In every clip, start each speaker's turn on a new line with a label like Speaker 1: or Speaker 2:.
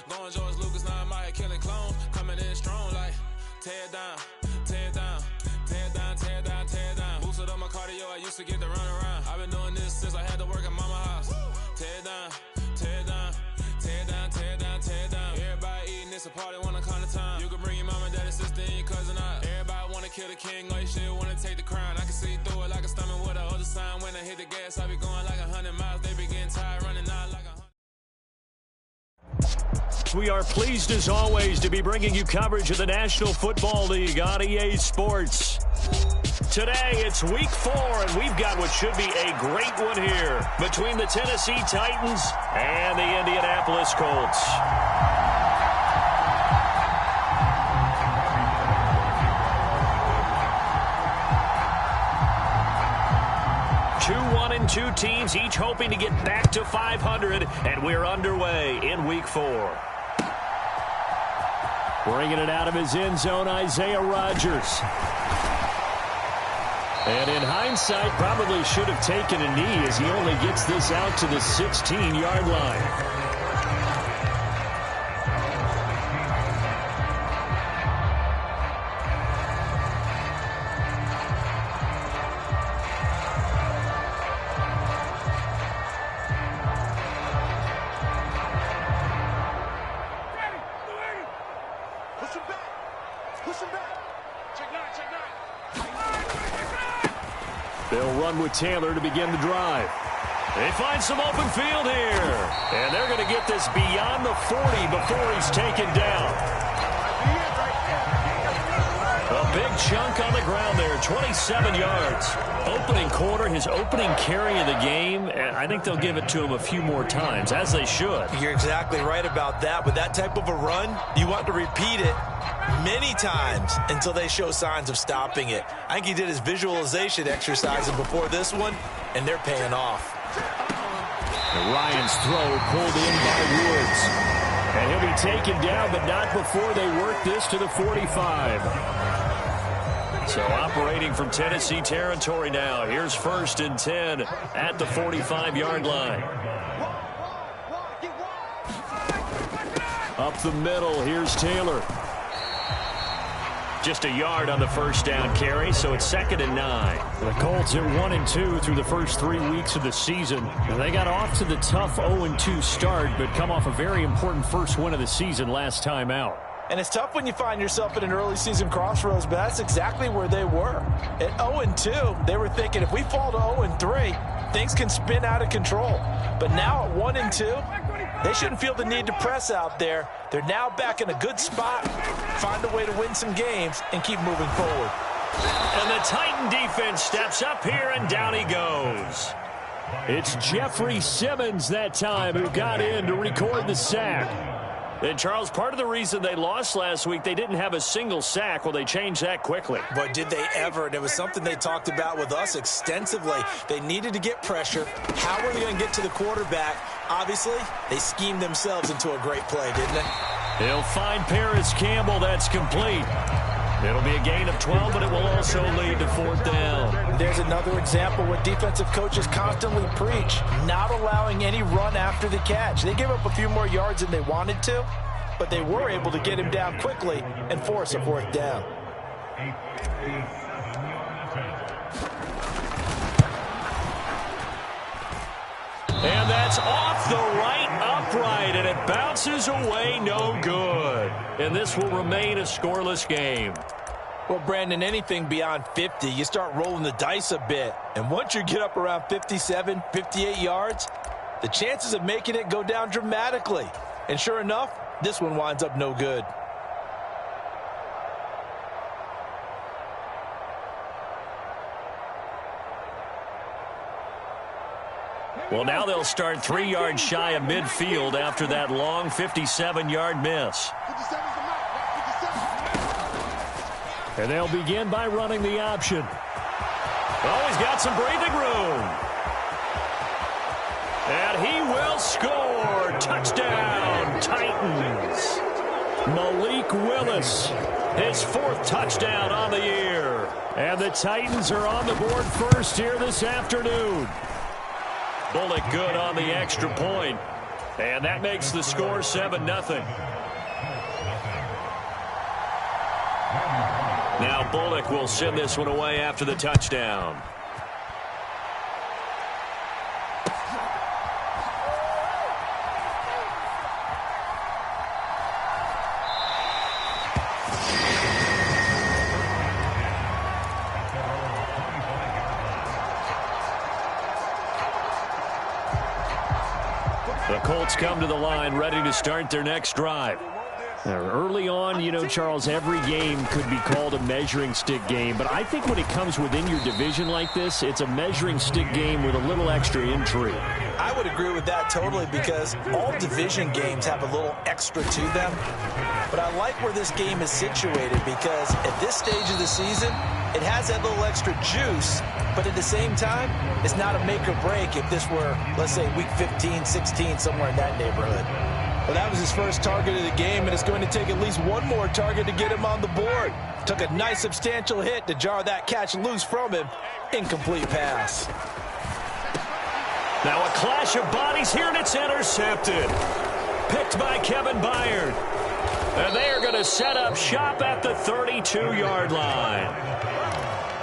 Speaker 1: Going George Lucas, now I'm out here killing clones. Coming in strong like tear down, tear down, tear down, tear down, tear down. Boosted up my cardio, I used to get to run around. I've been doing this since I had to work at mama house. Tear down, tear down, tear down, tear down, tear down. Everybody eating, it's a party, wanna kind of time. You can bring your mama, daddy, sister, and your cousin out. Everybody wanna kill the king, or you shit wanna take the crown. I can see through it like a stomach with a other sign. When I hit the gas, I be going like 100 miles. They be getting tired, running out like 100.
Speaker 2: We are pleased as always to be bringing you coverage of the National Football League on EA Sports. Today it's week 4 and we've got what should be a great one here between the Tennessee Titans and the Indianapolis Colts. 2-1-2 teams, each hoping to get back to 500, and we're underway in week 4. Bringing it out of his end zone, Isaiah Rodgers. And in hindsight, probably should have taken a knee as he only gets this out to the 16-yard line. They'll run with Taylor to begin the drive. They find some open field here. And they're going to get this beyond the 40 before he's taken down. A big chunk on the ground there, 27 yards. Opening quarter, his opening carry of the game, and I think they'll give it to him a few more times, as they should.
Speaker 3: You're exactly right about that. With that type of a run, you want to repeat it many times until they show signs of stopping it. I think he did his visualization exercises before this one, and they're paying off.
Speaker 2: Ryan's throw pulled in by Woods. And he'll be taken down, but not before they work this to the 45. So operating from Tennessee territory now. Here's 1st and 10 at the 45-yard line. Up the middle, here's Taylor. Just a yard on the first down carry, so it's 2nd and 9. The Colts are 1-2 through the first 3 weeks of the season. They got off to the tough 0-2 start, but come off a very important first win of the season last time out.
Speaker 3: And it's tough when you find yourself at an early season crossroads, but that's exactly where they were. At 0-2, they were thinking if we fall to 0-3, things can spin out of control. But now at 1-2, they shouldn't feel the need to press out there. They're now back in a good spot, find a way to win some games, and keep moving forward.
Speaker 2: And the Titan defense steps up here, and down he goes. It's Jeffrey Simmons that time who got in to record the sack. And, Charles, part of the reason they lost last week, they didn't have a single sack. Well, they changed that quickly.
Speaker 3: But did they ever? And it was something they talked about with us extensively. They needed to get pressure. How were they going to get to the quarterback? Obviously, they schemed themselves into a great play, didn't they?
Speaker 2: They'll find Paris Campbell. That's complete. It'll be a gain of 12, but it will also lead to 4th down.
Speaker 3: There's another example what defensive coaches constantly preach, not allowing any run after the catch. They gave up a few more yards than they wanted to, but they were able to get him down quickly and force a 4th down.
Speaker 2: And that's off the right upright, and it bounces away no good. And this will remain a scoreless game.
Speaker 3: Well, Brandon, anything beyond 50, you start rolling the dice a bit. And once you get up around 57, 58 yards, the chances of making it go down dramatically. And sure enough, this one winds up no good.
Speaker 2: Well, now they'll start 3 yards shy of midfield after that long 57-yard miss. And they'll begin by running the option. Oh, he's got some breathing room. And he will score. Touchdown, Titans. Malik Willis, his 4th touchdown on the year. And the Titans are on the board first here this afternoon. Bullet good on the extra point. And that makes the score 7-0. Now Bullock will send this one away after the touchdown. The Colts come to the line ready to start their next drive. Early on, you know, Charles, every game could be called a measuring stick game. But I think when it comes within your division like this, it's a measuring stick game with a little extra intrigue.
Speaker 3: I would agree with that totally because all division games have a little extra to them. But I like where this game is situated because at this stage of the season, it has that little extra juice. But at the same time, it's not a make or break if this were, let's say, week 15, 16, somewhere in that neighborhood. Well, that was his first target of the game, and it's going to take at least one more target to get him on the board. Took a nice substantial hit to jar that catch loose from him. Incomplete pass.
Speaker 2: Now a clash of bodies here, and it's intercepted. Picked by Kevin Byard. And they are going to set up shop at the 32-yard line.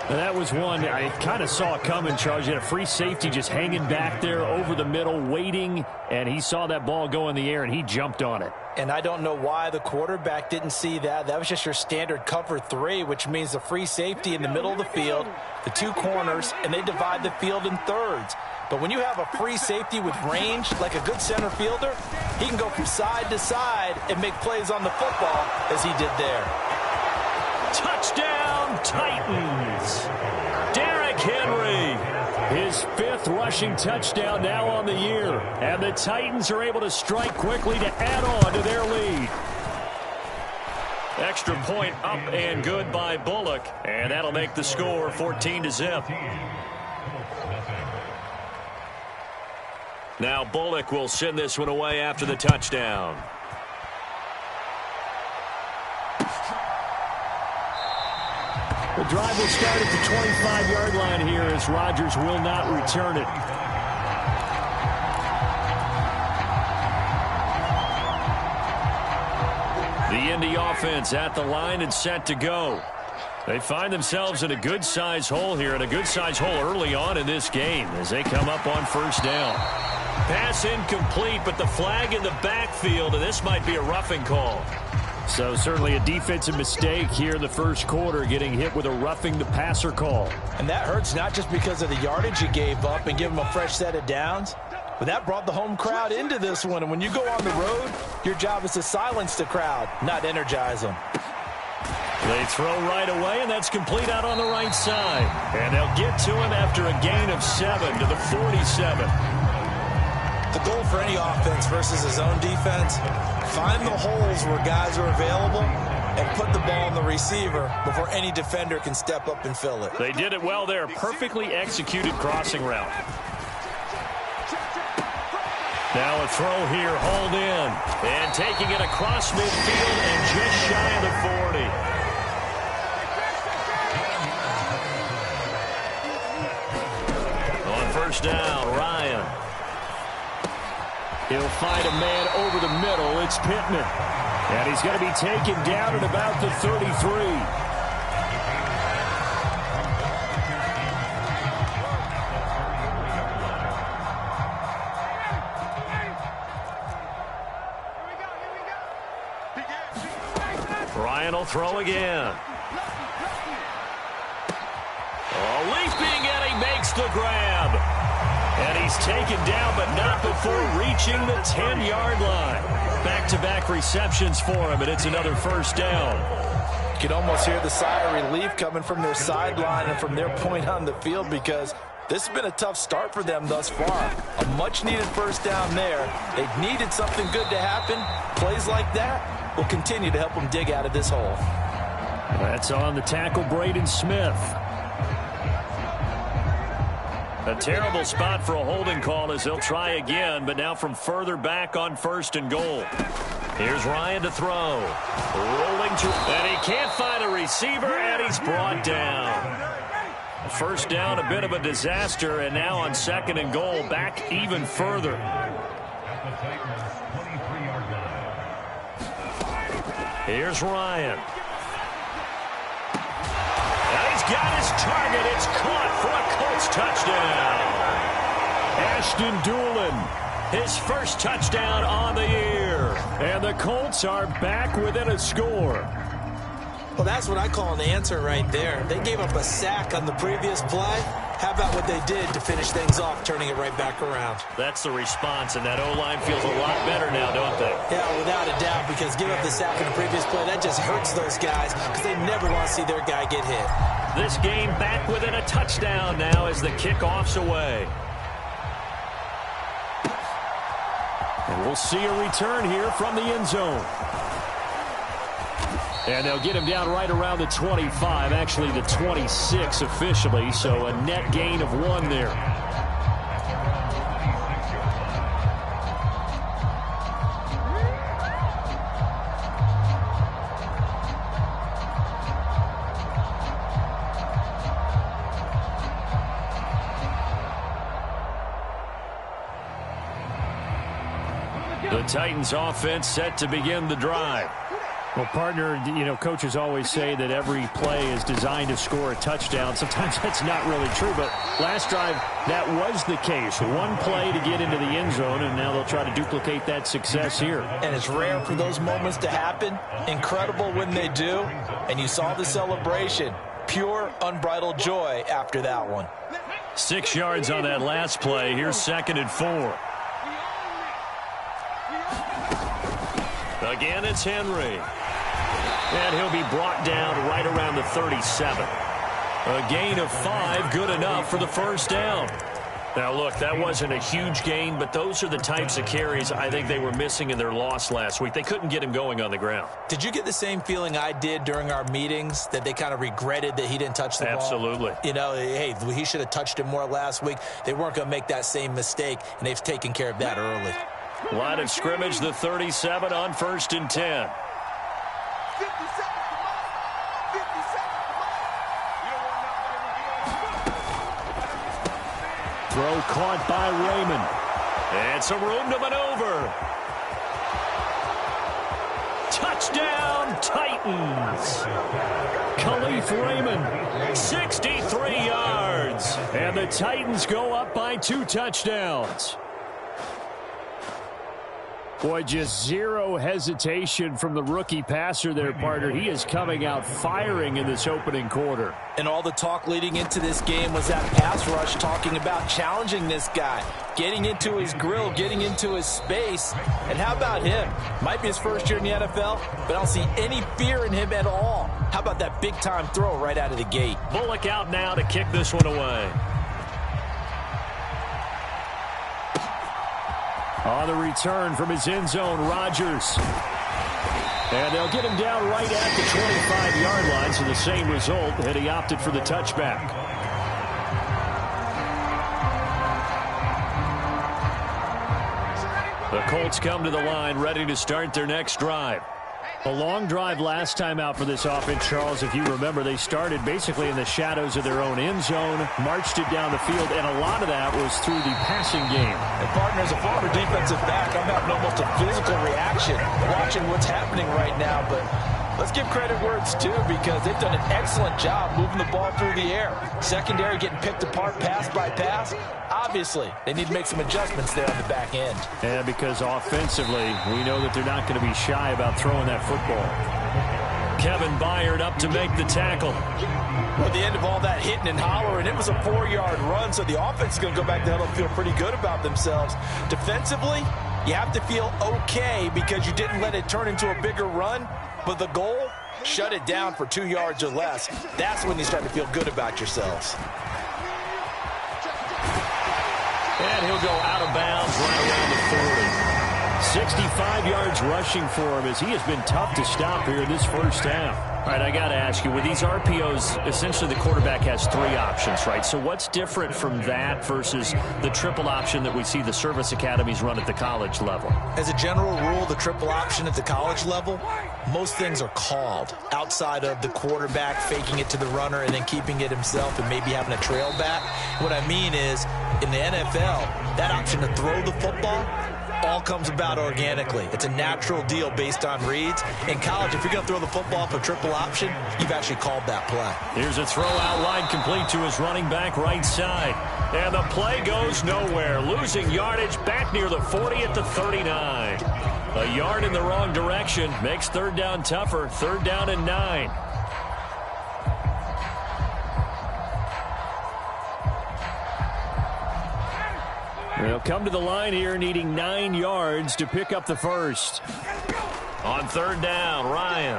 Speaker 2: And that was one I kind of saw coming, Charles. You had a free safety just hanging back there over the middle, waiting, and he saw that ball go in the air, and he jumped on it.
Speaker 3: And I don't know why the quarterback didn't see that. That was just your standard cover 3, which means the free safety in the middle of the field, the two corners, and they divide the field in thirds. But when you have a free safety with range, like a good center fielder, he can go from side to side and make plays on the football as he did there.
Speaker 2: Touchdown, Titans. Derrick Henry, his 5th rushing touchdown now on the year. And the Titans are able to strike quickly to add on to their lead. Extra point up and good by Bullock. And that'll make the score 14-0. Now Bullock will send this one away after the touchdown. The drive will start at the 25-yard line here as Rodgers will not return it. The Indy offense at the line and set to go. They find themselves in a good-size hole here, and a good-size hole early on in this game as they come up on first down. Pass incomplete, but the flag in the backfield, and this might be a roughing call. So certainly a defensive mistake here in the first quarter, getting hit with a roughing the passer call.
Speaker 3: And that hurts not just because of the yardage you gave up and give them a fresh set of downs, but that brought the home crowd into this one. And when you go on the road, your job is to silence the crowd, not energize them.
Speaker 2: They throw right away, and that's complete out on the right side. And they'll get to him after a gain of 7 to the 47.
Speaker 3: The goal for any offense versus his own defense, find the holes where guys are available and put the ball on the receiver before any defender can step up and fill it.
Speaker 2: They did it well there. Perfectly executed crossing route. Now a throw here, hauled in. And taking it across midfield and just shy of the 40. On first down, Ryan. He'll find a man over the middle. It's Pittman. And he's going to be taken down at about the 33. Ryan will throw again. Oh, leaping, and he makes the grab. And he's taken down, but not before reaching the 10-yard line. Back-to-back receptions for him, and it's another first down.
Speaker 3: You can almost hear the sigh of relief coming from their sideline and from their point on the field because this has been a tough start for them thus far. A much-needed first down there. They've needed something good to happen. Plays like that will continue to help them dig out of this hole.
Speaker 2: That's on the tackle, Braden Smith. A terrible spot for a holding call as they'll try again, but now from further back on first and goal. Here's Ryan to throw. Rolling to, and he can't find a receiver, and he's brought down. First down, a bit of a disaster, and now on second and goal, back even further. Here's Ryan. And he's got his target. It's caught for a Colts touchdown. Ashton Doolin, his first touchdown on the year. And the Colts are back within a score.
Speaker 3: Well, that's what I call an answer right there. They gave up a sack on the previous play. How about what they did to finish things off, turning it right back around?
Speaker 2: That's the response, and that O-line feels a lot better now, don't they?
Speaker 3: Yeah, without a doubt, because give up the sack in the previous play, that just hurts those guys because they never want to see their guy get hit.
Speaker 2: This game back within a touchdown now as the kickoff's away. And we'll see a return here from the end zone. And they'll get him down right around the 25, actually the 26 officially, so a net gain of 1 there. The Titans offense set to begin the drive.
Speaker 4: Well, partner, you know, coaches always say that every play is designed to score a touchdown. Sometimes that's not really true, but last drive, that was the case. One play to get into the end zone, and now they'll try to duplicate that success here.
Speaker 3: And it's rare for those moments to happen. Incredible when they do. And you saw the celebration. Pure, unbridled joy after that one.
Speaker 2: 6 yards on that last play. Here's 2nd and 4. Again, it's Henry. And he'll be brought down right around the 37. A gain of 5, good enough for the first down. Now, look, that wasn't a huge gain, but those are the types of carries I think they were missing in their loss last week. They couldn't get him going on the ground.
Speaker 3: Did you get the same feeling I did during our meetings, that they kind of regretted that he didn't touch the ball?
Speaker 2: Absolutely.
Speaker 3: You know, hey, he should have touched it more last week. They weren't going to make that same mistake, and they've taken care of that early.
Speaker 2: Line of scrimmage, the 37 on 1st and 10.
Speaker 4: Throw caught by Raymond.
Speaker 2: And some room to maneuver. Touchdown, Titans.
Speaker 4: Khalif Raymond.
Speaker 2: 63 yards.
Speaker 4: And the Titans go up by 2 touchdowns. Boy, just zero hesitation from the rookie passer there, partner. He is coming out firing in this opening quarter.
Speaker 3: And all the talk leading into this game was that pass rush, talking about challenging this guy, getting into his grill, getting into his space. And how about him? Might be his first year in the NFL, but I don't see any fear in him at all. How about that big-time throw right out of the gate?
Speaker 2: Bullock out now to kick this one away.
Speaker 4: On the return from his end zone, Rodgers. And they'll get him down right at the 25-yard line, so the same result, and he opted for the touchback.
Speaker 2: The Colts come to the line, ready to start their next drive.
Speaker 4: A long drive last time out for this offense, Charles. If you remember, they started basically in the shadows of their own end zone, marched it down the field, and a lot of that was through the passing game.
Speaker 3: And, partner, as a former defensive back, I'm having almost a physical reaction watching what's happening right now. But let's give credit where it's due, because they've done an excellent job moving the ball through the air. Secondary getting picked apart pass by pass. Obviously, they need to make some adjustments there on the back end.
Speaker 4: And because offensively, we know that they're not going to be shy about throwing that football.
Speaker 2: Kevin Byard up to make the tackle.
Speaker 3: At the end of all that hitting and hollering, it was a 4-yard run, so the offense is going to go back there and feel pretty good about themselves. Defensively, you have to feel okay because you didn't let it turn into a bigger run, but the goal, shut it down for 2 yards or less. That's when you start to feel good about yourselves.
Speaker 2: And he'll go out of bounds right around the 40.
Speaker 4: 65 yards rushing for him, as he has been tough to stop here in this first half.
Speaker 2: All right, I got to ask you, with these RPOs, essentially the quarterback has 3 options, right? So what's different from that versus the triple option that we see the service academies run at the college level?
Speaker 3: As a general rule, the triple option at the college level, most things are called outside of the quarterback faking it to the runner and then keeping it himself and maybe having a trail back. What I mean is, in the NFL, that option to throw the football, all comes about organically. It's a natural deal based on reads. In college, if you're going to throw the football for triple option, you've actually called that play.
Speaker 2: Here's a throw out wide, complete to his running back right side. And the play goes nowhere. Losing yardage back near the 40 at the 39. A yard in the wrong direction makes third down tougher. Third down and 9. They'll come to the line here needing 9 yards to pick up the first. On third down, Ryan.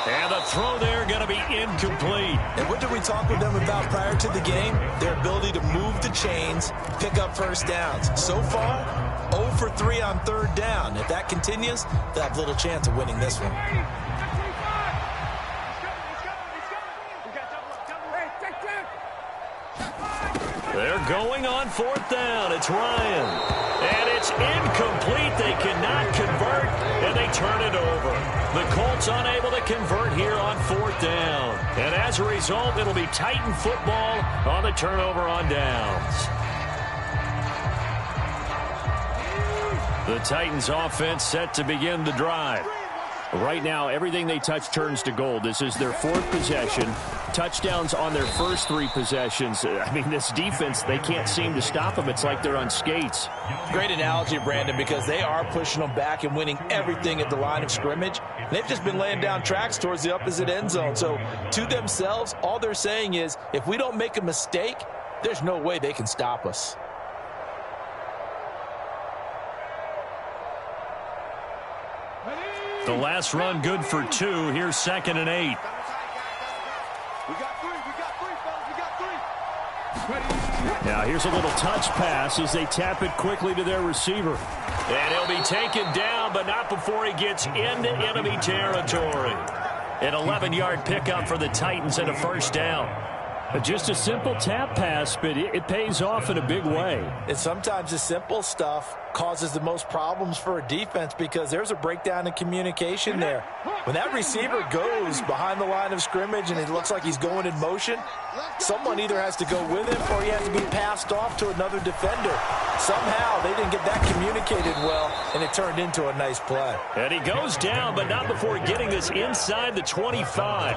Speaker 2: And the throw there going to be incomplete.
Speaker 3: And what did we talk with them about prior to the game? Their ability to move the chains, pick up first downs. So far, 0 for 3 on third down. If that continues, they'll have little chance of winning this one.
Speaker 2: They're going on fourth down. It's Ryan. And it's incomplete. They cannot convert, and they turn it over. The Colts unable to convert here on fourth down. And as a result, it'll be Titan football on the turnover on downs. The Titans offense set to begin the drive. Right now, everything they touch turns to gold. This is their 4th possession. Touchdowns on their first 3 possessions. I mean, this defense, they can't seem to stop them. It's like they're on skates.
Speaker 3: Great analogy, Brandon, because they are pushing them back and winning everything at the line of scrimmage. They've just been laying down tracks towards the opposite end zone. So to themselves, all they're saying is, if we don't make a mistake, there's no way they can stop us.
Speaker 2: The last run good for 2. Here's 2nd and 8. Now here's a little touch pass as they tap it quickly to their receiver. And he'll be taken down, but not before he gets into enemy territory. An 11-yard pickup for the Titans and a first down. Just a simple tap pass, but it pays off in a big way.
Speaker 3: And sometimes the simple stuff causes the most problems for a defense because there's a breakdown in communication there. When that receiver goes behind the line of scrimmage and it looks like he's going in motion, someone either has to go with him or he has to be passed off to another defender. Somehow they didn't get that communicated well, and it turned into a nice play.
Speaker 2: And he goes down, but not before getting this inside the 25.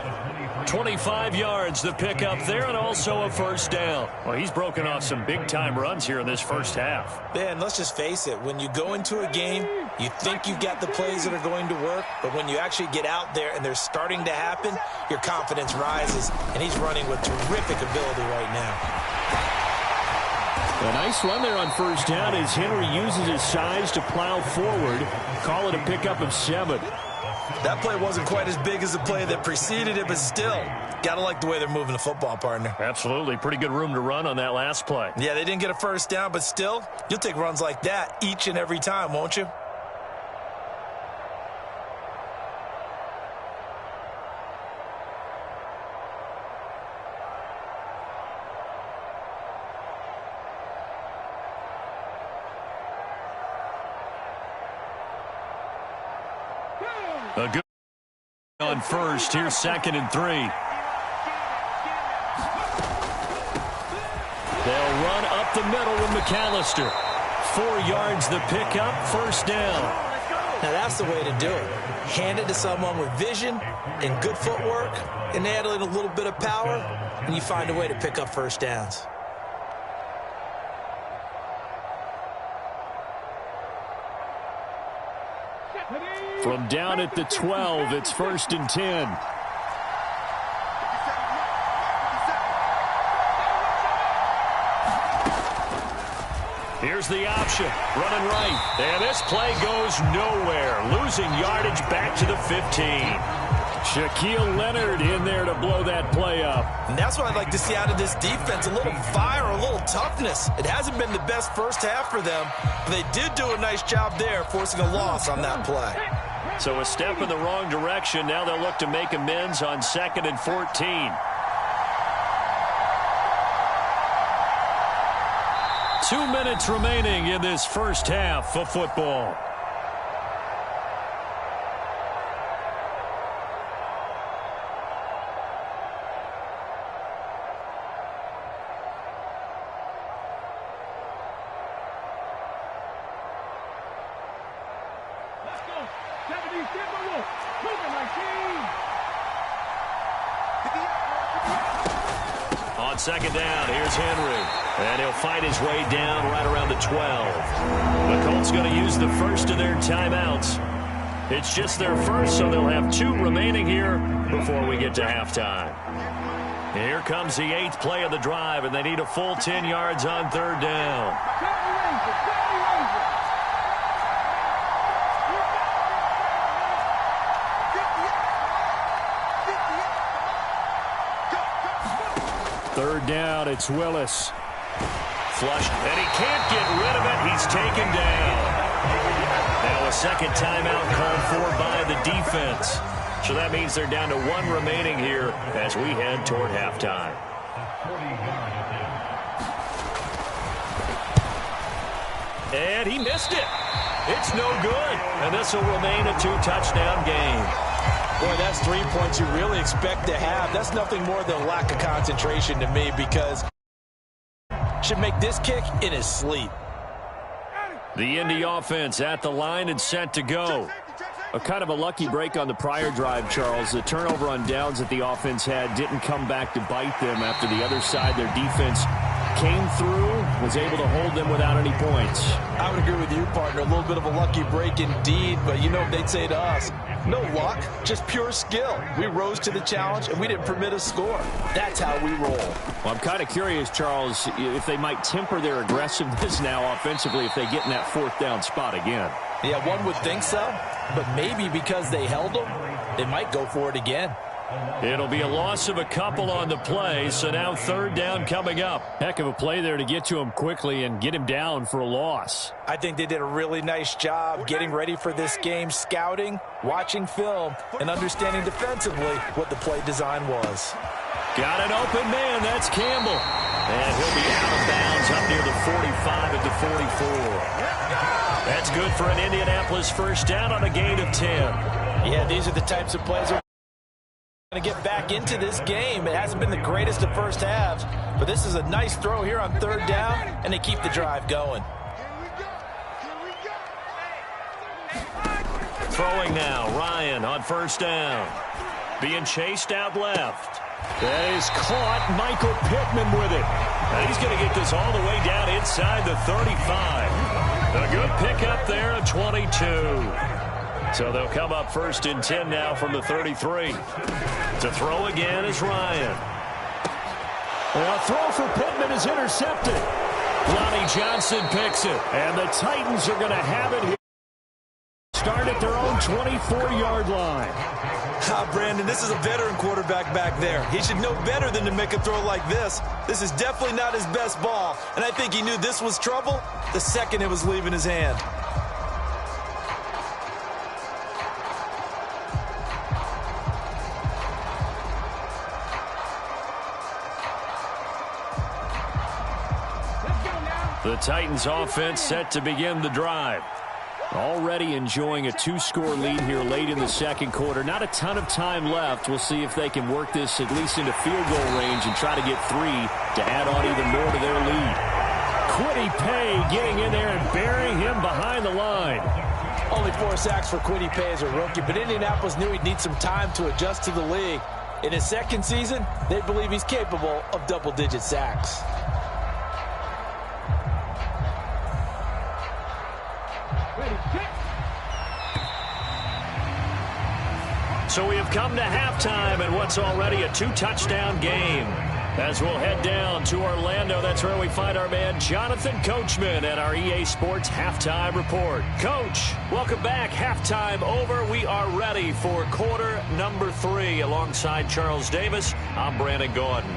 Speaker 2: 25 yards, the pickup there, and also a first down. Well, he's broken off some big-time runs here in this first half.
Speaker 3: Man, let's just face it. When you go into a game, you think you've got the plays that are going to work, but when you actually get out there and they're starting to happen, your confidence rises, and he's running with terrific ability right now.
Speaker 2: A nice run there on first down as Henry uses his size to plow forward. Call it a pickup of 7.
Speaker 3: That play wasn't quite as big as the play that preceded it, but still, got to like the way they're moving the football, partner.
Speaker 2: Absolutely. Pretty good room to run on that last play.
Speaker 3: Yeah, they didn't get a first down, but still, you'll take runs like that each and every time, won't you?
Speaker 2: A good on first. Here's 2nd and 3. They'll run up the middle with McAllister. 4 yards the pickup, first down.
Speaker 3: Now that's the way to do it. Hand it to someone with vision and good footwork, and add a little bit of power, and you find a way to pick up first downs.
Speaker 2: From down at the 12, it's 1st and 10. Here's the option, running right. And this play goes nowhere. Losing yardage back to the 15. Shaquille Leonard in there to blow that play up.
Speaker 3: And that's what I'd like to see out of this defense, a little fire, a little toughness. It hasn't been the best first half for them, but they did do a nice job there, forcing a loss on that play.
Speaker 2: So a step in the wrong direction. Now they'll look to make amends on 2nd and 14. 2 minutes remaining in this first half of football. On second down, here's Henry. And he'll fight his way down right around the 12. The Colts going to use the first of their timeouts. It's just their first, so they'll have 2 remaining here before we get to halftime. Here comes the 8th play of the drive, and they need a full 10 yards on third down.
Speaker 4: Third down, it's Willis.
Speaker 2: Flush, and he can't get rid of it. He's taken down. Now a second timeout called for by the defense. So that means they're down to 1 remaining here as we head toward halftime. And he missed it. It's no good. And this will remain a 2-touchdown game.
Speaker 3: Boy, that's 3 points you really expect to have. That's nothing more than a lack of concentration to me, because should make this kick in his sleep.
Speaker 2: The Indy offense at the line and set to go.
Speaker 4: A kind of a lucky break on the prior drive, Charles. The turnover on downs that the offense had didn't come back to bite them after the other side. Their defense came through, was able to hold them without any points.
Speaker 3: I would agree with you, partner. A little bit of a lucky break indeed, but you know what they'd say to us? No luck, just pure skill. We rose to the challenge, and we didn't permit a score. That's how we roll.
Speaker 4: Well, I'm kind of curious, Charles, if they might temper their aggressiveness now offensively if they get in that 4th down spot again.
Speaker 3: Yeah, one would think so, but maybe because they held them, they might go for it again.
Speaker 2: It'll be a loss of a couple on the play, so now third down coming up.
Speaker 4: Heck of a play there to get to him quickly and get him down for a loss.
Speaker 3: I think they did a really nice job getting ready for this game, scouting, watching film, and understanding defensively what the play design was.
Speaker 2: Got an open man. That's Campbell. And he'll be out of bounds up near the 45 at the 44. That's good for an Indianapolis first down on a gain of 10.
Speaker 3: Yeah, these are the types of plays that are going to get back into this game. It hasn't been the greatest of first halves, but this is a nice throw here on third down, and they keep the drive going.
Speaker 2: Throwing now, Ryan on first down. Being chased out left.
Speaker 4: That is caught. Michael Pittman with it.
Speaker 2: And he's going to get this all the way down inside the 35. A good pickup there at 22. So they'll come up first and 10 now from the 33. To throw again is Ryan.
Speaker 4: Well, throw for Pittman is intercepted.
Speaker 2: Lonnie Johnson picks it.
Speaker 4: And the Titans are going to have it here. Start at their own 24-yard line.
Speaker 5: Brandon, this is a veteran quarterback back there. He should know better than to make a throw like this. This is definitely not his best ball, and I think he knew this was trouble the second it was leaving his hand.
Speaker 2: The Titans offense set to begin the drive.
Speaker 4: Already enjoying a 2-score lead here late in the second quarter. Not a ton of time left. We'll see if they can work this at least into field goal range and try to get 3 to add on even more to their lead. Kwity Paye getting in there and burying him behind the line.
Speaker 3: Only 4 sacks for Kwity Paye as a rookie, but Indianapolis knew he'd need some time to adjust to the league. In his second season, they believe he's capable of double-digit sacks.
Speaker 2: So we have come to halftime in what's already a 2-touchdown game. As we'll head down to Orlando, that's where we find our man Jonathan Coachman at our EA Sports Halftime Report. Coach, welcome back. Halftime over. We are ready for quarter number 3. Alongside Charles Davis, I'm Brandon Gordon.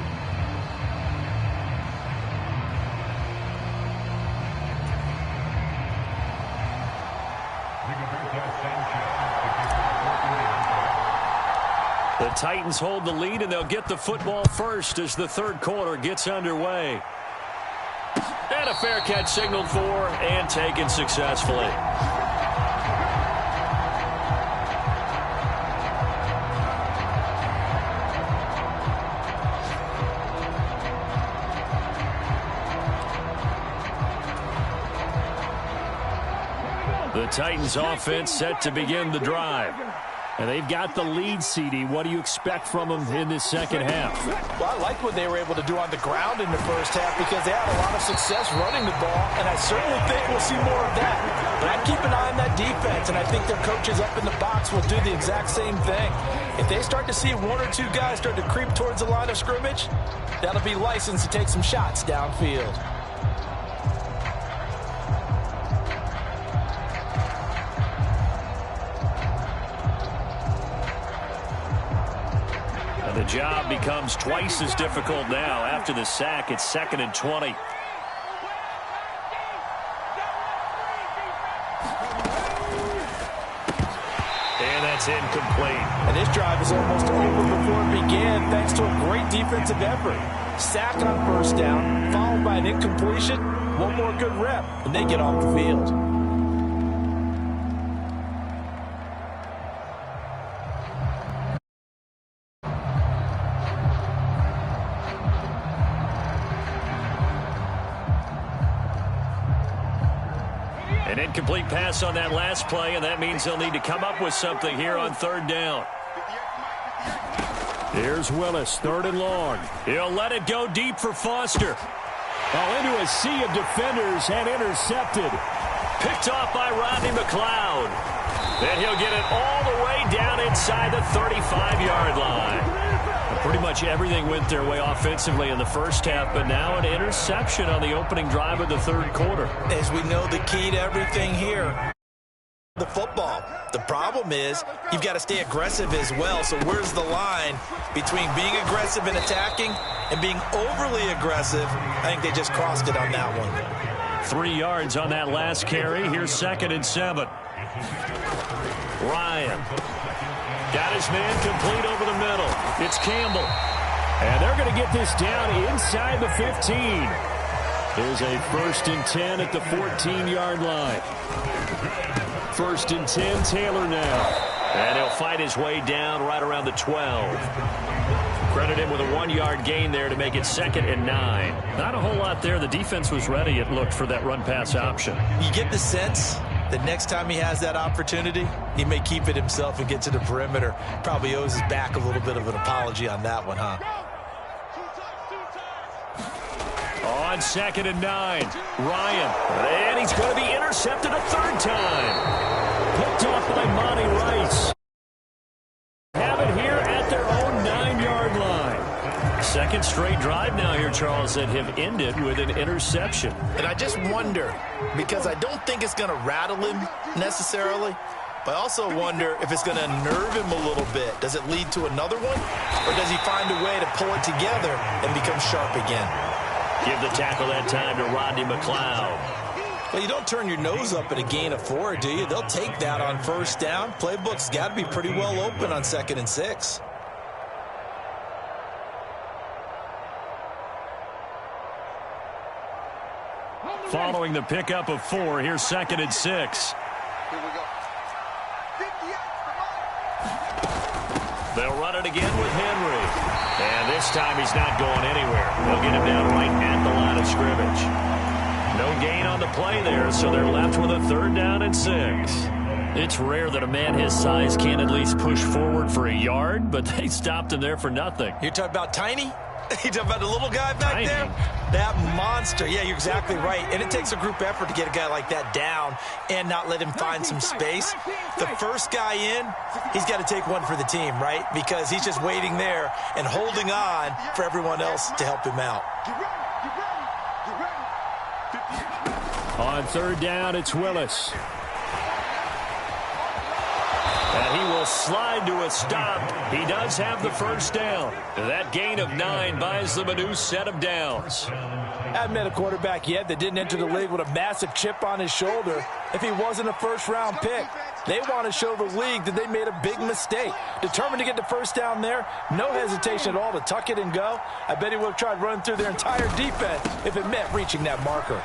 Speaker 2: The Titans hold the lead, and they'll get the football first as the third quarter gets underway. And a fair catch signaled for and taken successfully. The Titans offense set to begin the drive. And they've got the lead, CD. What do you expect from them in this second half?
Speaker 3: Well, I like what they were able to do on the ground in the first half because they had a lot of success running the ball, and I certainly think we'll see more of that. But I'd keep an eye on that defense, and I think their coaches up in the box will do the exact same thing. If they start to see one or two guys start to creep towards the line of scrimmage, that'll be licensed to take some shots downfield.
Speaker 2: The job becomes twice as difficult now. After the sack, it's 2nd and 20. And that's incomplete.
Speaker 3: And this drive is almost over before it began thanks to a great defensive effort. Sack on first down, followed by an incompletion. One more good rep, and they get off the field.
Speaker 2: An incomplete pass on that last play, and that means they'll need to come up with something here on 3rd down.
Speaker 4: Here's Willis, 3rd and long.
Speaker 2: He'll let it go deep for Foster.
Speaker 4: Into a sea of defenders and intercepted.
Speaker 2: Picked off by Rodney McLeod. And he'll get it all the way down inside the 35-yard line. Pretty much everything went their way offensively in the first half, but now an interception on the opening drive of the 3rd quarter.
Speaker 5: As we know, the key to everything here, the football. The problem is you've got to stay aggressive as well. So where's the line between being aggressive and attacking and being overly aggressive? I think they just crossed it on that one.
Speaker 2: 3 yards on that last carry. Here's 2nd and 7. Ryan got his man complete over the middle. It's Campbell.
Speaker 4: And they're going to get this down inside the 15. There's a 1st and 10 at the 14-yard line. 1st and 10, Taylor now.
Speaker 2: And he'll fight his way down right around the 12. Credit him with a 1-yard gain there to make it 2nd and 9. Not a whole lot there. The defense was ready, it looked, for that run-pass option.
Speaker 5: You get the sense that next time he has that opportunity, he may keep it himself and get to the perimeter. Probably owes his back a little bit of an apology on that one, huh?
Speaker 2: On 2nd and 9, Ryan. And he's going to be intercepted a 3rd time.
Speaker 4: Picked off by Monty Rice. Have it here at their own 9-yard line.
Speaker 2: 2nd straight drive now here, Charles, that have ended with an interception.
Speaker 5: And I just wonder, because I don't think it's going to rattle him necessarily, but I also wonder if it's going to nerve him a little bit. Does it lead to another one? Or does he find a way to pull it together and become sharp again?
Speaker 2: Give the tackle that time to Rodney McLeod.
Speaker 5: Well, you don't turn your nose up at a gain of 4, do you? They'll take that on 1st down. Playbook's got to be pretty well open on 2nd and 6.
Speaker 2: Following the pickup of 4, here's 2nd and 6.
Speaker 6: Here we go.
Speaker 2: They'll run it again with Henry. And this time he's not going anywhere. They'll get him down right at the line of scrimmage. No gain on the play there, so they're left with a 3rd down and 6. It's rare that a man his size can't at least push forward for a yard, but they stopped him there for nothing.
Speaker 5: You're talking about Tiny? You talking about the little guy back there? That monster. Yeah, you're exactly right. And it takes a group effort to get a guy like that down and not let him find some space. The first guy in, he's got to take one for the team, right? Because he's just waiting there and holding on for everyone else to help him out.
Speaker 4: On 3rd down, it's Willis.
Speaker 2: And he will slide to a stop. He does have the 1st down. That gain of 9 buys them a new set of downs.
Speaker 3: I haven't met a quarterback yet that didn't enter the league with a massive chip on his shoulder if he wasn't a 1st-round pick. They want to show the league that they made a big mistake. Determined to get the 1st down there, no hesitation at all to tuck it and go. I bet he would have tried running through their entire defense if it meant reaching that marker.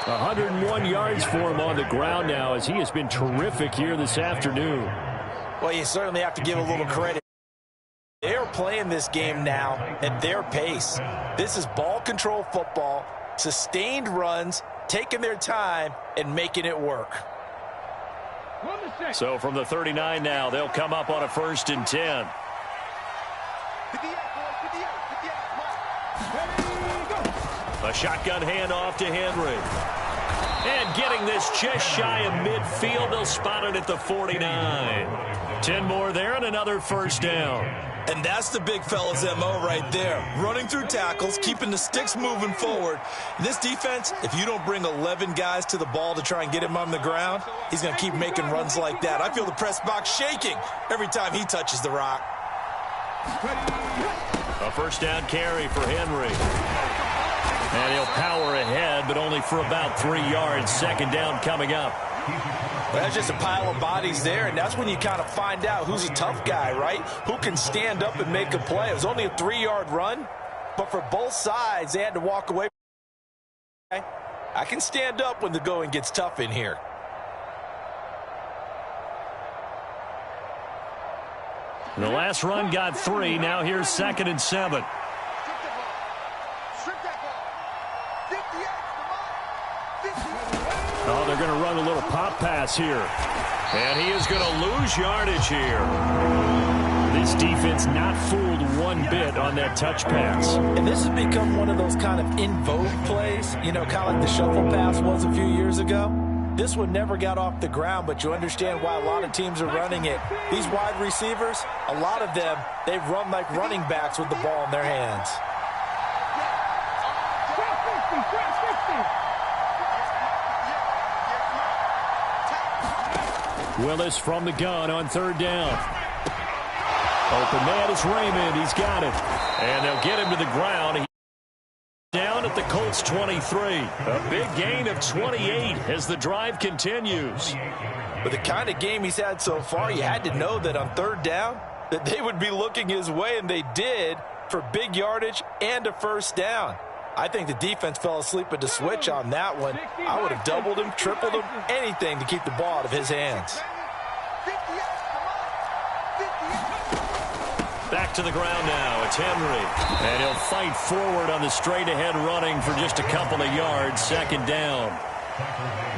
Speaker 4: 101 yards for him on the ground now, as he has been terrific here this afternoon.
Speaker 3: Well, you certainly have to give a little credit. They're playing this game now at their pace. This is ball control football, sustained runs, taking their time and making it work.
Speaker 2: So from the 39 now, they'll come up on a 1st and 10. A shotgun handoff to Henry. And getting this just shy of midfield, they'll spot it at the 49. 10 more there and another 1st down.
Speaker 5: And that's the big fella's MO right there. Running through tackles, keeping the sticks moving forward. This defense, if you don't bring 11 guys to the ball to try and get him on the ground, he's going to keep making runs like that. I feel the press box shaking every time he touches the rock.
Speaker 2: A 1st down carry for Henry. And he'll power ahead, but only for about 3 yards. 2nd down coming up.
Speaker 3: Well, that's just a pile of bodies there, and that's when you kind of find out who's a tough guy, right? Who can stand up and make a play. It was only a 3-yard run, but for both sides, they had to walk away. I can stand up when the going gets tough in here.
Speaker 2: The last run got 3. Now here's 2nd and 7. Oh, they're going to run a little pop pass here. And he is going to lose yardage here. This defense not fooled one bit on that touch pass.
Speaker 3: And this has become one of those kind of in vogue plays, you know, kind of like the shuffle pass was a few years ago. This one never got off the ground, but you understand why a lot of teams are running it. These wide receivers, a lot of them, they run like running backs with the ball in their hands.
Speaker 2: Willis from the gun on 3rd down. Open man is Raymond. He's got it. And they'll get him to the ground. Down at the Colts 23. A big gain of 28 as the drive continues.
Speaker 3: With the kind of game he's had so far, you had to know that on 3rd down that they would be looking his way, and they did, for big yardage and a 1st down. I think the defense fell asleep at the switch on that one. I would have doubled him, tripled him, anything to keep the ball out of his hands.
Speaker 2: Back to the ground now. It's Henry. And he'll fight forward on the straight-ahead running for just a couple of yards. 2nd down.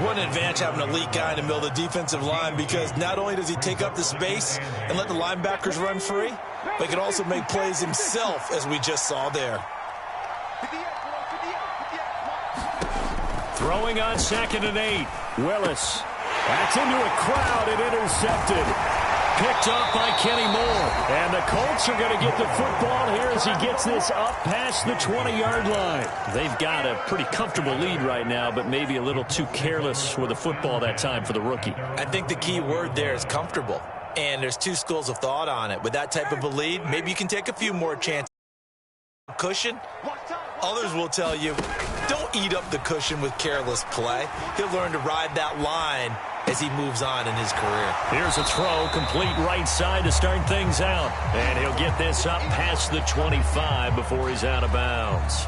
Speaker 5: What an advantage having an elite guy in the middle of the defensive line, because not only does he take up the space and let the linebackers run free, but he can also make plays himself, as we just saw there.
Speaker 2: Throwing on 2nd and 8. Willis. That's into a crowd and intercepted. Picked up by Kenny Moore. And the Colts are going to get the football here as he gets this up past the 20-yard line. They've got a pretty comfortable lead right now, but maybe a little too careless with the football that time for the rookie.
Speaker 5: I think the key word there is comfortable. And there's 2 schools of thought on it. With that type of a lead, maybe you can take a few more chances. Cushion. Others will tell you, don't eat up the cushion with careless play. He'll learn to ride that line as he moves on in his career.
Speaker 2: Here's a throw, complete right side to start things out. And he'll get this up past the 25 before he's out of bounds.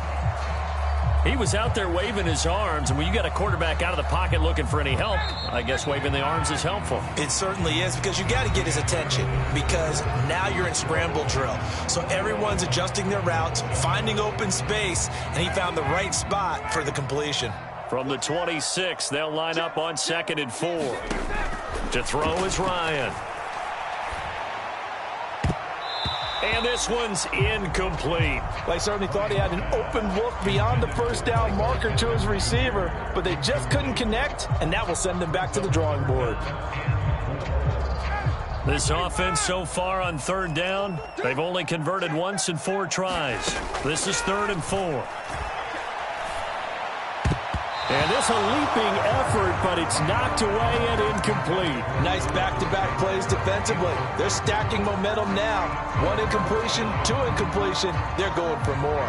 Speaker 2: He was out there waving his arms, and when you got a quarterback out of the pocket looking for any help, I guess waving the arms is helpful.
Speaker 5: It certainly is, because you got to get his attention, because now you're in scramble drill. So everyone's adjusting their routes, finding open space, and he found the right spot for the completion.
Speaker 2: From the 26, they'll line up on 2nd and 4. To throw is Ryan. And this one's incomplete.
Speaker 3: They certainly thought he had an open look beyond the 1st down marker to his receiver, but they just couldn't connect, and that will send them back to the drawing board.
Speaker 2: This offense so far on 3rd down, they've only converted once in 4 tries. This is 3rd and 4. And this a leaping effort, but it's knocked away and incomplete.
Speaker 3: Nice back-to-back plays defensively. They're stacking momentum now. 1 incompletion, 2 incompletion. They're going for more.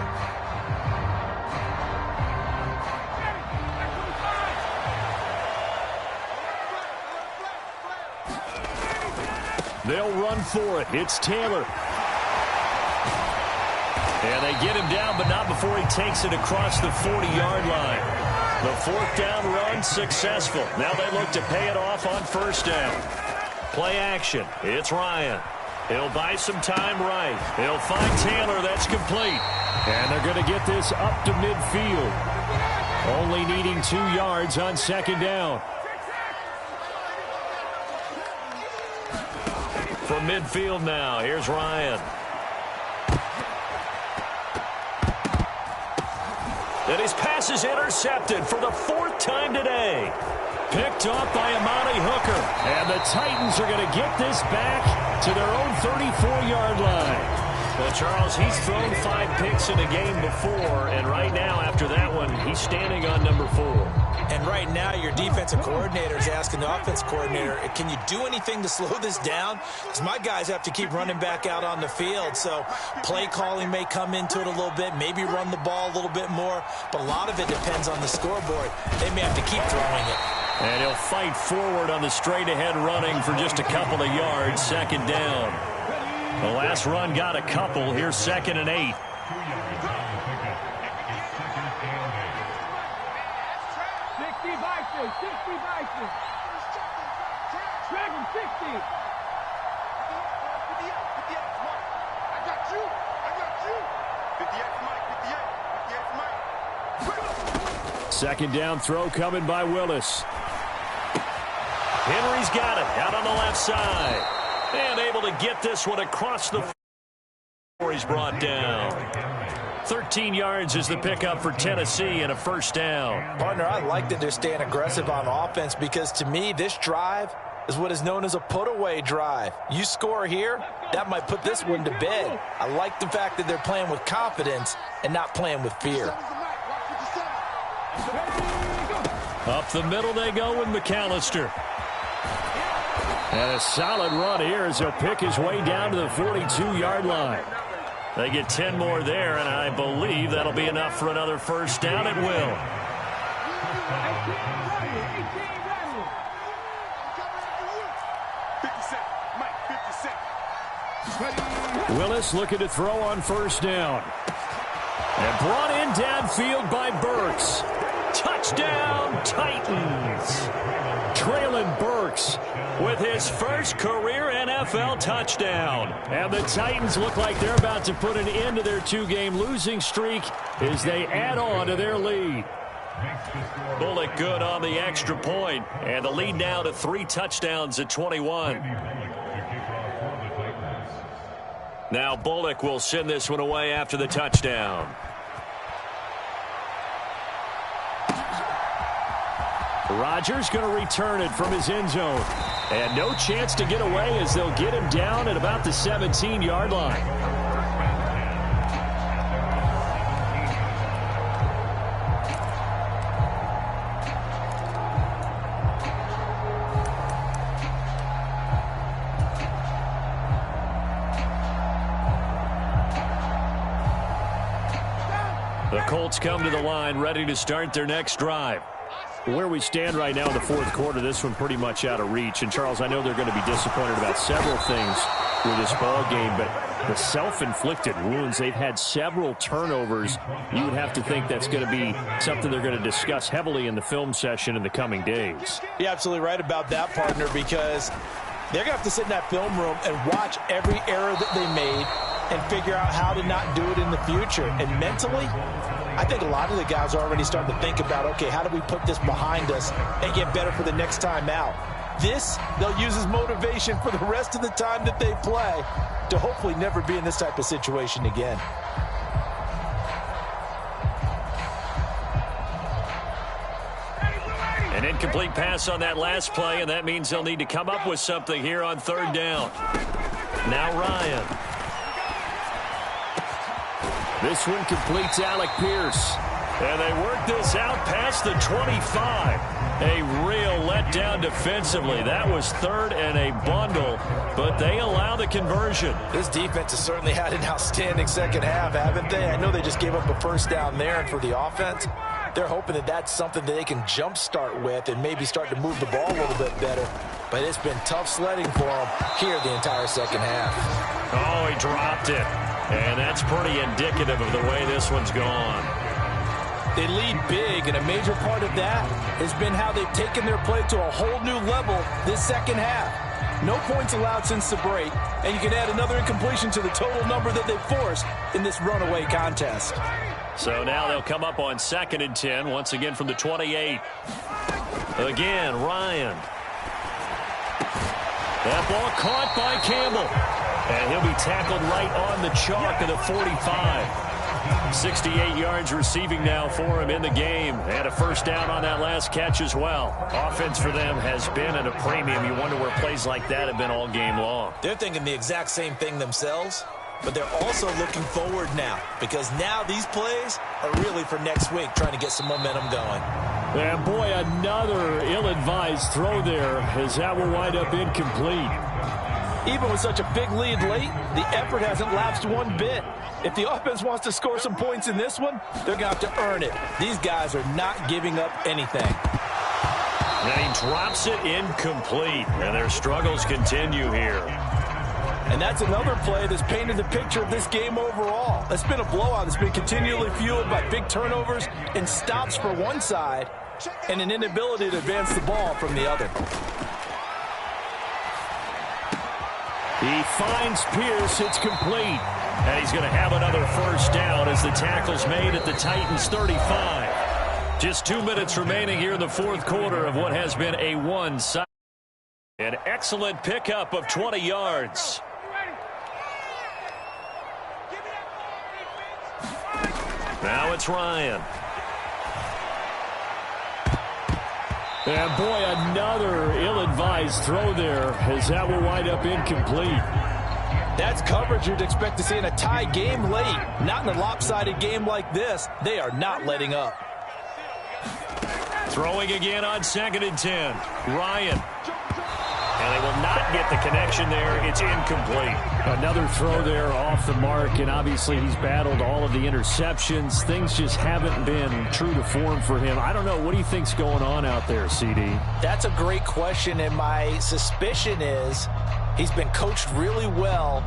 Speaker 2: They'll run for it. It's Taylor. And they get him down, but not before he takes it across the 40-yard line. The 4th down run successful. Now they look to pay it off on 1st down. Play action. It's Ryan. He'll buy some time right. He'll find Taylor. That's complete. And they're going to get this up to midfield.
Speaker 4: Only needing 2 yards on second down. From midfield now, here's Ryan. And his pass is intercepted for the 4th time today. Picked off by Amani Hooker. And the Titans are going to get this back to their own 34-yard line. Well, Charles, he's thrown 5 picks in a game before, and right now, after that one, he's standing on number 4.
Speaker 5: And right now, your defensive coordinator is asking the offensive coordinator, can you do anything to slow this down? Because my guys have to keep running back out on the field. So play calling may come into it a little bit, maybe run the ball a little bit more, but a lot of it depends on the scoreboard. They may have to keep throwing it.
Speaker 4: And he'll fight forward on the straight-ahead running for just a couple of yards, second down. The last run got a couple. Here's 2nd and 8.
Speaker 6: 60 Bison, 60 Bison. Dragon 60. I got you. 58 Mike.
Speaker 4: Second down throw coming by Willis. Henry's got it out on the left side. And able to get this one across the floor. He's brought down. 13 yards is the pickup for Tennessee and a first down.
Speaker 3: Partner, I like that they're staying aggressive on offense because to me, this drive is what is known as a put-away drive. You score here, that might put this one to bed. I like the fact that they're playing with confidence and not playing with fear.
Speaker 4: Up the middle they go with McAllister. And a solid run here as he'll pick his way down to the 42-yard line. They get 10 more there, and I believe that'll be enough for another first down. It will. Willis looking to throw on first down. And brought in downfield by Burks. Touchdown, Titans. Traylon Burks with his first career NFL touchdown. And the Titans look like they're about to put an end to their 2-game losing streak as they add on to their lead. Bullock good on the extra point, and the lead now to 3 touchdowns at 21. Now Bullock will send this one away after the touchdown. Rodgers going to return it from his end zone. And no chance to get away as they'll get him down at about the 17-yard line. The Colts come to the line ready to start their next drive. Where we stand right now in the 4th quarter, this one pretty much out of reach. And, Charles, I know they're going to be disappointed about several things with this ball game, but the self-inflicted wounds, they've had several turnovers. You would have to think that's going to be something they're going to discuss heavily in the film session in the coming days.
Speaker 3: You're absolutely right about that, partner, because they're going to have to sit in that film room and watch every error that they made and figure out how to not do it in the future. And mentally, I think a lot of the guys are already starting to think about, okay, how do we put this behind us and get better for the next time out? This, they'll use as motivation for the rest of the time that they play to hopefully never be in this type of situation again.
Speaker 4: An incomplete pass on that last play, and that means they'll need to come up with something here on 3rd down. Now Ryan. This one completes Alec Pierce. And they work this out past the 25. A real letdown defensively. That was 3rd and a bundle, but they allow the conversion.
Speaker 3: This defense has certainly had an outstanding second half, haven't they? I know they just gave up a first down there, and for the offense, they're hoping that that's something that they can jumpstart with and maybe start to move the ball a little bit better. But it's been tough sledding for them here the entire second half.
Speaker 4: Oh, he dropped it. And that's pretty indicative of the way this one's gone.
Speaker 3: They lead big, and a major part of that has been how they've taken their play to a whole new level this second half. No points allowed since the break, and you can add another incompletion to the total number that they forced in this runaway contest.
Speaker 2: So now they'll come up on 2nd and 10, once again from the 28. Again, Ryan. That ball caught by Campbell. And he'll be tackled right on the chalk of the 45. 68 yards receiving now for him in the game. And a first down on that last catch as well. Offense for them has been at a premium. You wonder where plays like that have been all game long.
Speaker 5: They're thinking the exact same thing themselves, but they're also looking forward now, because now these plays are really for next week, trying to get some momentum going.
Speaker 4: And boy, another ill-advised throw there, as that will wind up incomplete.
Speaker 3: Even with such a big lead late, the effort hasn't lapsed one bit. If the offense wants to score some points in this one, they're going to have to earn it. These guys are not giving up anything.
Speaker 2: And he drops it incomplete, and their struggles continue here.
Speaker 3: And that's another play that's painted the picture of this game overall. It's been a blowout. It's been continually fueled by big turnovers and stops for one side and an inability to advance the ball from the other.
Speaker 2: He finds Pierce. It's complete. And he's going to have another first down as the tackle's made at the Titans' 35. Just 2 minutes remaining here in the fourth quarter of what has been a one-sided. An excellent pickup of 20 yards. Now it's Ryan.
Speaker 4: And boy, another ill-advised throw there, as that will wind up incomplete.
Speaker 3: That's coverage you'd expect to see in a tie game late. Not in a lopsided game like this. They are not letting up.
Speaker 2: Throwing again on 2nd and 10. Ryan. And they will not get the connection there. It's incomplete.
Speaker 4: Another throw there off the mark, and obviously he's battled all of the interceptions. Things just haven't been true to form for him. I don't know. What do you think's going on out there, CD?
Speaker 3: That's a great question, and my suspicion is he's been coached really well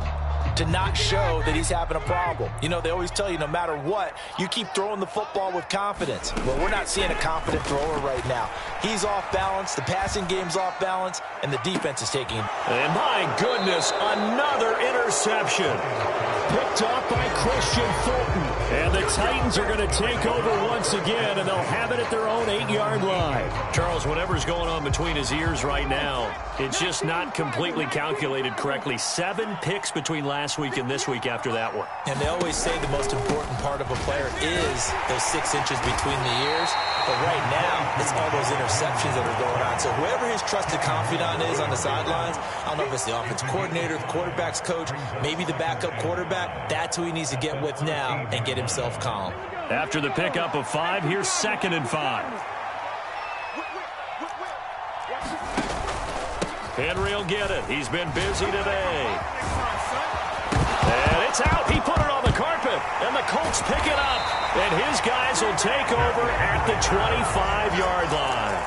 Speaker 3: to not show that he's having a problem. You know, they always tell you no matter what, you keep throwing the football with confidence. Well, we're not seeing a confident thrower right now. He's off balance, the passing game's off balance, and the defense is taking.
Speaker 2: And my goodness, another interception. Picked up by Christian Fulton. And the Titans are going to take over once again, and they'll have it at their own 8-yard line. Charles, whatever's going on between his ears right now, it's just not completely calculated correctly. 7 picks between last week and this week after that one.
Speaker 5: And they always say the most important part of a player is those 6 inches between the ears. But right now, it's all those interceptions that are going on. So whoever his trusted confidant is on the sidelines, I don't know if it's the offensive coordinator, the quarterback's coach, maybe the backup quarterback, that's who he needs to get with now and get himself calm.
Speaker 2: After the pickup of 5, here's 2nd and 5. Henry will get it. He's been busy today. And it's out. He put it on the carpet. And the Colts pick it up. And his guys will take over at the 25-yard line.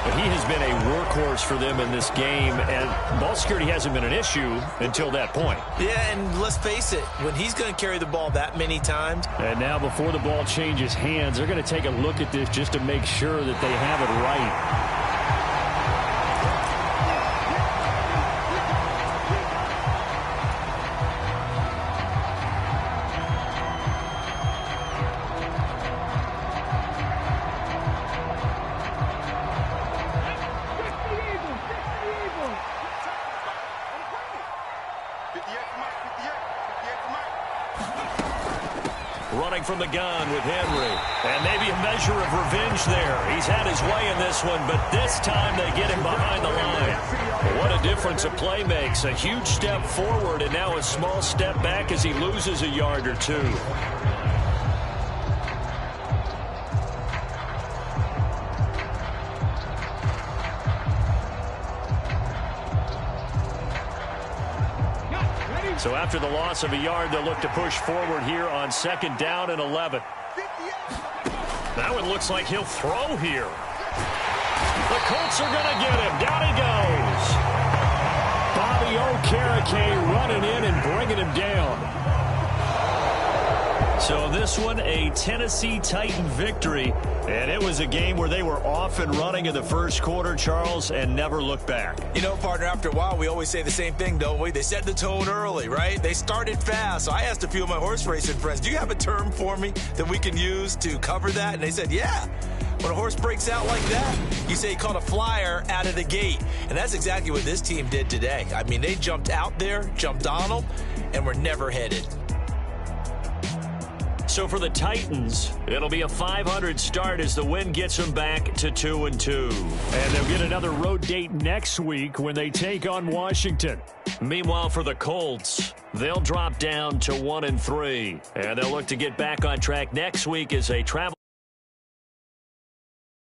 Speaker 2: But he has been a workhorse for them in this game. And ball security hasn't been an issue until that point.
Speaker 5: Yeah, and let's face it, when he's going to carry the ball that many times.
Speaker 4: And now before the ball changes hands, they're going to take a look at this just to make sure that they have it right.
Speaker 2: Running from the gun with Henry. And maybe a measure of revenge there. He's had his way in this one, but this time they get him behind the line. What a difference a play makes. A huge step forward and now a small step back as he loses a yard or two. So after the loss of a yard, they'll look to push forward here on 2nd down and 11. That one looks like he'll throw here. The Colts are going to get him. Down he goes. Bobby Okereke running in and bringing him down. So this one, a Tennessee Titan victory. And it was a game where they were off and running in the first quarter, Charles, and never looked back.
Speaker 5: You know, partner, after a while, we always say the same thing, don't we? They set the tone early, right? They started fast. So I asked a few of my horse racing friends, do you have a term for me that we can use to cover that? And they said, yeah. When a horse breaks out like that, you say he caught a flyer out of the gate. And that's exactly what this team did today. I mean, they jumped out there, jumped on them, and were never headed.
Speaker 2: So for the Titans, it'll be a 500 start as the win gets them back to 2-2.
Speaker 4: And they'll get another road date next week when they take on Washington.
Speaker 2: Meanwhile, for the Colts, they'll drop down to 1-3. And they'll look to get back on track next week as they travel.